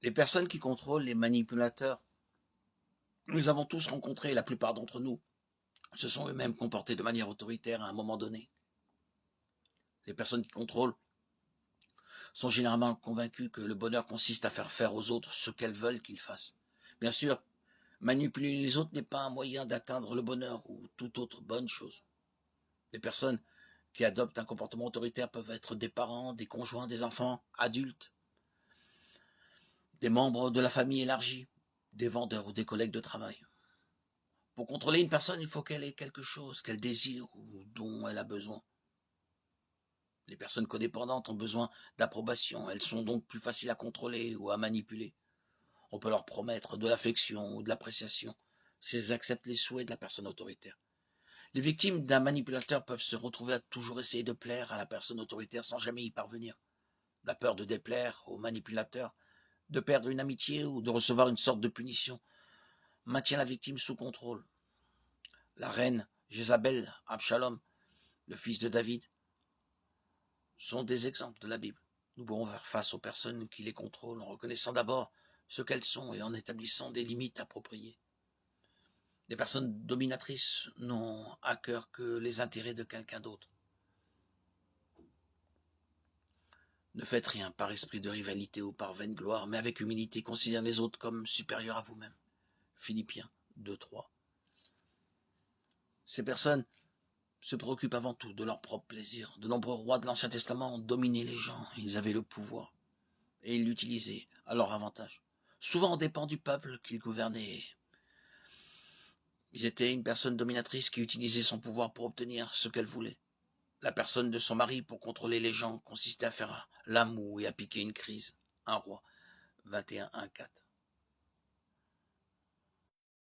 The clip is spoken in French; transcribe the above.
Les personnes qui contrôlent les manipulateurs, nous avons tous rencontré, la plupart d'entre nous, se sont eux-mêmes comportés de manière autoritaire à un moment donné. Les personnes qui contrôlent sont généralement convaincues que le bonheur consiste à faire faire aux autres ce qu'elles veulent qu'ils fassent. Bien sûr, manipuler les autres n'est pas un moyen d'atteindre le bonheur ou toute autre bonne chose. Les personnes qui adoptent un comportement autoritaire peuvent être des parents, des conjoints, des enfants, adultes, des membres de la famille élargie, des vendeurs ou des collègues de travail. Pour contrôler une personne, il faut qu'elle ait quelque chose qu'elle désire ou dont elle a besoin. Les personnes codépendantes ont besoin d'approbation, elles sont donc plus faciles à contrôler ou à manipuler. On peut leur promettre de l'affection ou de l'appréciation si elles acceptent les souhaits de la personne autoritaire. Les victimes d'un manipulateur peuvent se retrouver à toujours essayer de plaire à la personne autoritaire sans jamais y parvenir. La peur de déplaire au manipulateur, de perdre une amitié ou de recevoir une sorte de punition maintient la victime sous contrôle. La reine Jézabel, Absalom, le fils de David, sont des exemples de la Bible. Nous pouvons faire face aux personnes qui les contrôlent en reconnaissant d'abord ce qu'elles sont et en établissant des limites appropriées. Les personnes dominatrices n'ont à cœur que les intérêts de quelqu'un d'autre. Ne faites rien par esprit de rivalité ou par vaine gloire, mais avec humilité, considérez les autres comme supérieurs à vous-même. Philippiens 2:3. Ces personnes se préoccupent avant tout de leur propre plaisir. De nombreux rois de l'Ancien Testament ont dominé les gens, ils avaient le pouvoir, et ils l'utilisaient à leur avantage. Souvent aux dépens du peuple qu'ils gouvernaient. Ils étaient une personne dominatrice qui utilisait son pouvoir pour obtenir ce qu'elle voulait. La personne de son mari pour contrôler les gens consistait à faire l'amour et à piquer une crise. 1 Roi 21:1-4.